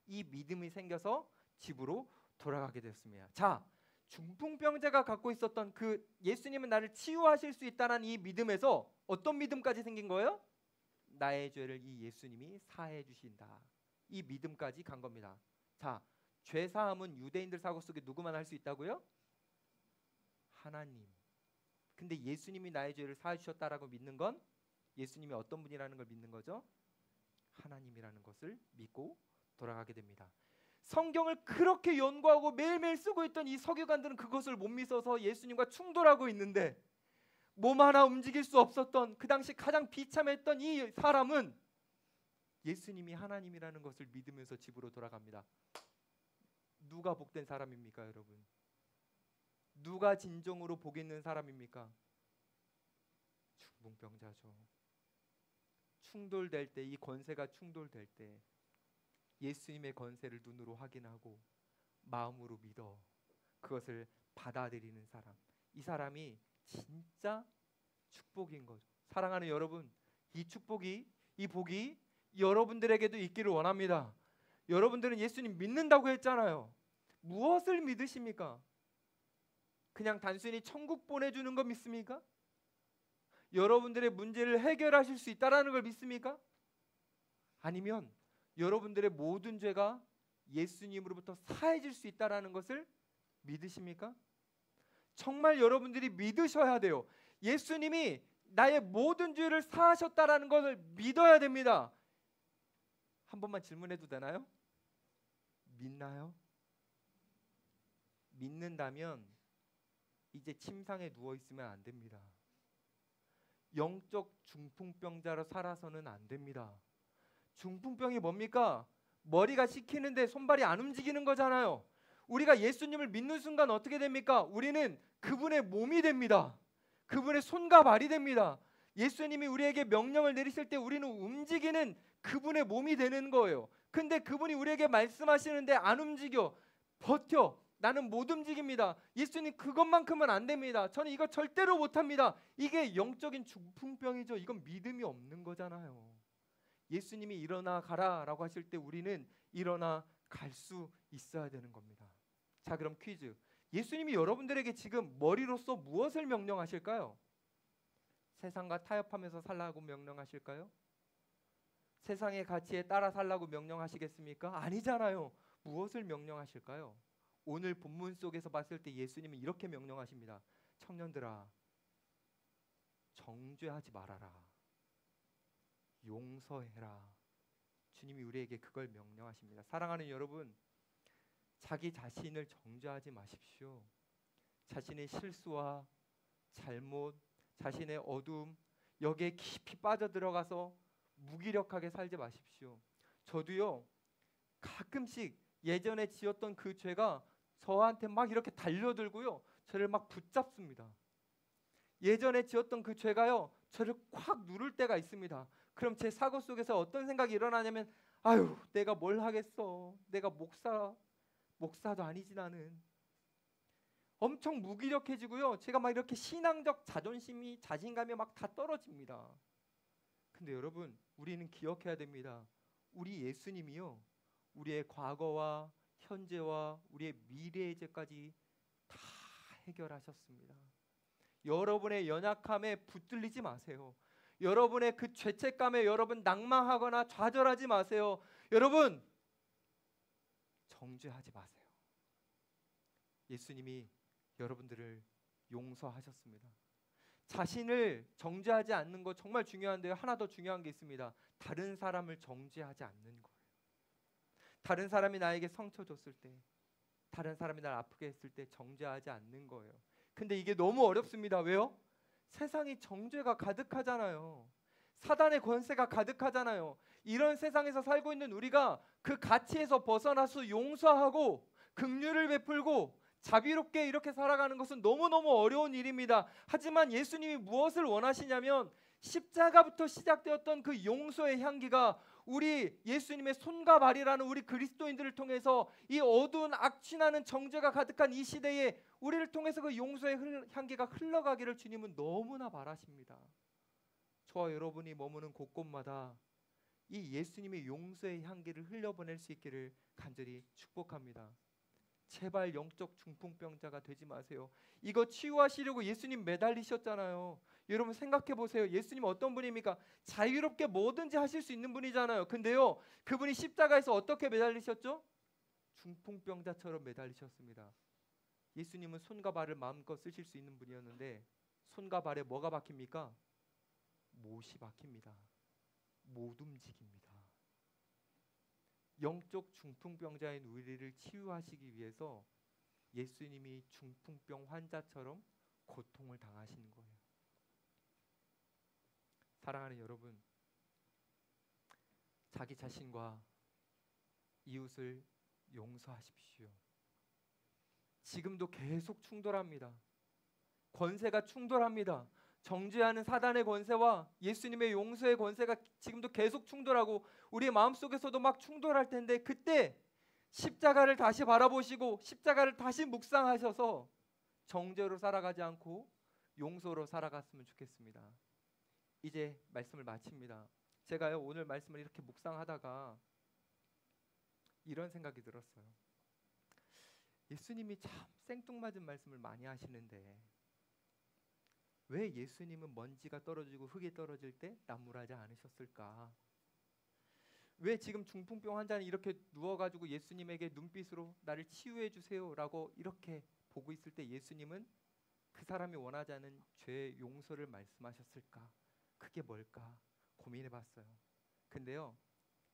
이 믿음이 생겨서 집으로 돌아가게 되었습니다. 자, 중풍병자가 갖고 있었던 그 예수님은 나를 치유하실 수 있다는 이 믿음에서 어떤 믿음까지 생긴 거예요? 나의 죄를 이 예수님이 사해 주신다. 이 믿음까지 간 겁니다. 자, 죄 사함은 유대인들 사고 속에 누구만 할 수 있다고요? 하나님. 근데 예수님이 나의 죄를 사해 주셨다라고 믿는 건 예수님이 어떤 분이라는 걸 믿는 거죠? 하나님이라는 것을 믿고 돌아가게 됩니다. 성경을 그렇게 연구하고 매일매일 쓰고 있던 이 서기관들은 그것을 못 믿어서 예수님과 충돌하고 있는데, 몸 하나 움직일 수 없었던 그 당시 가장 비참했던 이 사람은 예수님이 하나님이라는 것을 믿으면서 집으로 돌아갑니다. 누가 복된 사람입니까, 여러분? 누가 진정으로 복 있는 사람입니까? 중풍병자죠. 충돌될 때, 이 권세가 충돌될 때 예수님의 권세를 눈으로 확인하고 마음으로 믿어 그것을 받아들이는 사람, 이 사람이 진짜 축복인 거죠. 사랑하는 여러분, 이 축복이, 이 복이 여러분들에게도 있기를 원합니다. 여러분들은 예수님 믿는다고 했잖아요. 무엇을 믿으십니까? 그냥 단순히 천국 보내주는 거 믿습니까? 여러분들의 문제를 해결하실 수 있다는 걸 믿습니까? 아니면 여러분들의 모든 죄가 예수님으로부터 사해질 수 있다는 것을 믿으십니까? 정말 여러분들이 믿으셔야 돼요. 예수님이 나의 모든 죄를 사하셨다는 것을 믿어야 됩니다. 한 번만 질문해도 되나요? 믿나요? 믿는다면 이제 침상에 누워 있으면 안 됩니다. 영적 중풍병자로 살아서는 안 됩니다. 중풍병이 뭡니까? 머리가 식히는데 손발이 안 움직이는 거잖아요. 우리가 예수님을 믿는 순간 어떻게 됩니까? 우리는 그분의 몸이 됩니다. 그분의 손과 발이 됩니다. 예수님이 우리에게 명령을 내리실 때 우리는 움직이는 그분의 몸이 되는 거예요. 근데 그분이 우리에게 말씀하시는데 안 움직여. 버텨. 나는 못 움직입니다. 예수님 그것만큼은 안 됩니다. 저는 이거 절대로 못합니다. 이게 영적인 중풍병이죠. 이건 믿음이 없는 거잖아요. 예수님이 일어나 가라 라고 하실 때 우리는 일어나 갈 수 있어야 되는 겁니다. 자, 그럼 퀴즈. 예수님이 여러분들에게 지금 머리로서 무엇을 명령하실까요? 세상과 타협하면서 살라고 명령하실까요? 세상의 가치에 따라 살라고 명령하시겠습니까? 아니잖아요. 무엇을 명령하실까요? 오늘 본문 속에서 봤을 때 예수님은 이렇게 명령하십니다. 청년들아, 정죄하지 말아라. 용서해라. 주님이 우리에게 그걸 명령하십니다. 사랑하는 여러분, 자기 자신을 정죄하지 마십시오. 자신의 실수와 잘못, 자신의 어둠, 여기에 깊이 빠져들어가서 무기력하게 살지 마십시오. 저도요, 가끔씩 예전에 지었던 그 죄가 저한테 막 이렇게 달려들고요, 저를 막 붙잡습니다. 예전에 지었던 그 죄가요, 저를 콱 누를 때가 있습니다. 그럼 제 사고 속에서 어떤 생각이 일어나냐면, 아유, 내가 뭘 하겠어. 내가 목사도 아니지 나는. 엄청 무기력해지고요, 제가 막 이렇게 신앙적 자존심이, 자신감이 막 다 떨어집니다. 근데 여러분, 우리는 기억해야 됩니다. 우리 예수님이요, 우리의 과거와 현재와 우리의 미래의 죄까지 다 해결하셨습니다. 여러분의 연약함에 붙들리지 마세요. 여러분의 그 죄책감에 여러분 낭망하거나 좌절하지 마세요. 여러분, 정죄하지 마세요. 예수님이 여러분들을 용서하셨습니다. 자신을 정죄하지 않는 거 정말 중요한데요, 하나 더 중요한 게 있습니다. 다른 사람을 정죄하지 않는 거예요. 다른 사람이 나에게 상처 줬을 때, 다른 사람이 날 아프게 했을 때 정죄하지 않는 거예요. 근데 이게 너무 어렵습니다. 왜요? 세상이 정죄가 가득하잖아요. 사단의 권세가 가득하잖아요. 이런 세상에서 살고 있는 우리가 그 가치에서 벗어나서 용서하고 긍휼을 베풀고 자비롭게 이렇게 살아가는 것은 너무너무 어려운 일입니다. 하지만 예수님이 무엇을 원하시냐면, 십자가부터 시작되었던 그 용서의 향기가 우리 예수님의 손과 발이라는 우리 그리스도인들을 통해서 이 어두운 악취나는 정죄가 가득한 이 시대에 우리를 통해서 그 용서의 향기가 흘러가기를 주님은 너무나 바라십니다. 저와 여러분이 머무는 곳곳마다 이 예수님의 용서의 향기를 흘려보낼 수 있기를 간절히 축복합니다. 제발 영적 중풍병자가 되지 마세요. 이거 치유하시려고 예수님 매달리셨잖아요. 여러분 생각해 보세요. 예수님 어떤 분입니까? 자유롭게 뭐든지 하실 수 있는 분이잖아요. 근데요, 그분이 십자가에서 어떻게 매달리셨죠? 중풍병자처럼 매달리셨습니다. 예수님은 손과 발을 마음껏 쓰실 수 있는 분이었는데, 손과 발에 뭐가 박힙니까? 못이 박힙니다. 못 움직입니다. 영적 중풍병자인 우리를 치유하시기 위해서 예수님이 중풍병 환자처럼 고통을 당하시는 거예요. 사랑하는 여러분, 자기 자신과 이웃을 용서하십시오. 지금도 계속 충돌합니다. 권세가 충돌합니다. 정죄하는 사단의 권세와 예수님의 용서의 권세가 지금도 계속 충돌하고 우리의 마음속에서도 막 충돌할 텐데, 그때 십자가를 다시 바라보시고 십자가를 다시 묵상하셔서 정죄로 살아가지 않고 용서로 살아갔으면 좋겠습니다. 이제 말씀을 마칩니다. 제가요, 오늘 말씀을 이렇게 묵상하다가 이런 생각이 들었어요. 예수님이 참 생뚱맞은 말씀을 많이 하시는데 왜 예수님은 먼지가 떨어지고 흙이 떨어질 때 나무라지 않으셨을까? 왜 지금 중풍병 환자는 이렇게 누워가지고 예수님에게 눈빛으로 나를 치유해 주세요라고 이렇게 보고 있을 때 예수님은 그 사람이 원하지 않은 죄의 용서를 말씀하셨을까? 그게 뭘까? 고민해봤어요. 근데요,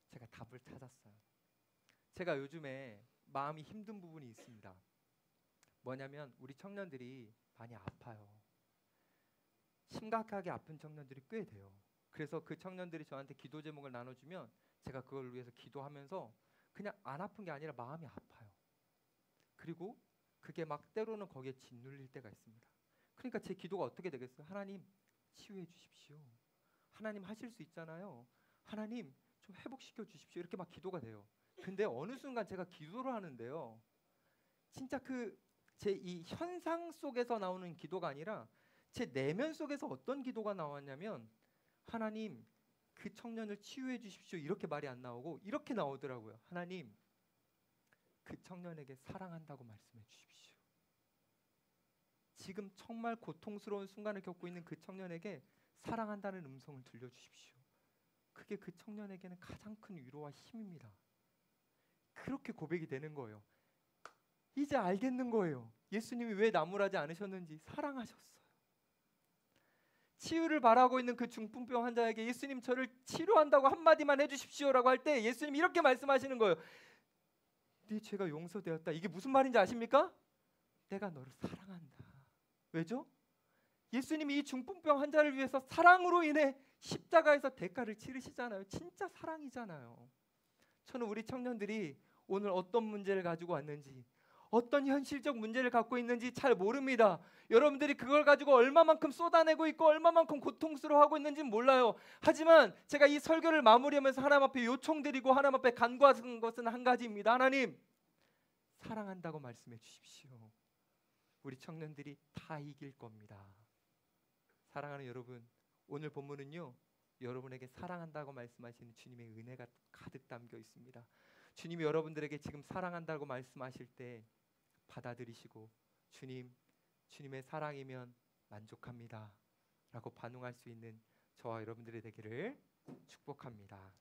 제가 답을 찾았어요. 제가 요즘에 마음이 힘든 부분이 있습니다. 뭐냐면 우리 청년들이 많이 아파요. 심각하게 아픈 청년들이 꽤 돼요. 그래서 그 청년들이 저한테 기도 제목을 나눠주면 제가 그걸 위해서 기도하면서 그냥 안 아픈 게 아니라 마음이 아파요. 그리고 그게 막 때로는 거기에 짓눌릴 때가 있습니다. 그러니까 제 기도가 어떻게 되겠어요? 하나님 치유해 주십시오. 하나님 하실 수 있잖아요. 하나님 좀 회복시켜 주십시오. 이렇게 막 기도가 돼요. 근데 어느 순간 제가 기도를 하는데요, 진짜 그 제 이 현상 속에서 나오는 기도가 아니라 제 내면 속에서 어떤 기도가 나왔냐면, 하나님 그 청년을 치유해 주십시오 이렇게 말이 안 나오고 이렇게 나오더라고요. 하나님 그 청년에게 사랑한다고 말씀해 주십시오. 지금 정말 고통스러운 순간을 겪고 있는 그 청년에게 사랑한다는 음성을 들려주십시오. 그게 그 청년에게는 가장 큰 위로와 힘입니다. 그렇게 고백이 되는 거예요. 이제 알겠는 거예요. 예수님이 왜 나무라지 않으셨는지. 사랑하셨어요. 치유를 바라고 있는 그 중풍병 환자에게 예수님 저를 치료한다고 한마디만 해주십시오라고 할 때 예수님 이렇게 말씀하시는 거예요. 네 죄가 용서되었다. 이게 무슨 말인지 아십니까? 내가 너를 사랑한다. 왜죠? 예수님이 이 중풍병 환자를 위해서 사랑으로 인해 십자가에서 대가를 치르시잖아요. 진짜 사랑이잖아요. 저는 우리 청년들이 오늘 어떤 문제를 가지고 왔는지, 어떤 현실적 문제를 갖고 있는지 잘 모릅니다. 여러분들이 그걸 가지고 얼마만큼 쏟아내고 있고 얼마만큼 고통스러워하고 있는지는 몰라요. 하지만 제가 이 설교를 마무리하면서 하나님 앞에 요청드리고 하나님 앞에 간구하는 것은 한 가지입니다. 하나님, 사랑한다고 말씀해 주십시오. 우리 청년들이 다 이길 겁니다. 사랑하는 여러분, 오늘 본문은요, 여러분에게 사랑한다고 말씀하시는 주님의 은혜가 가득 담겨 있습니다. 주님이 여러분들에게 지금 사랑한다고 말씀하실 때 받아들이시고 주님의 사랑이면 만족합니다 라고 반응할 수 있는 저와 여러분들이 되기를 축복합니다.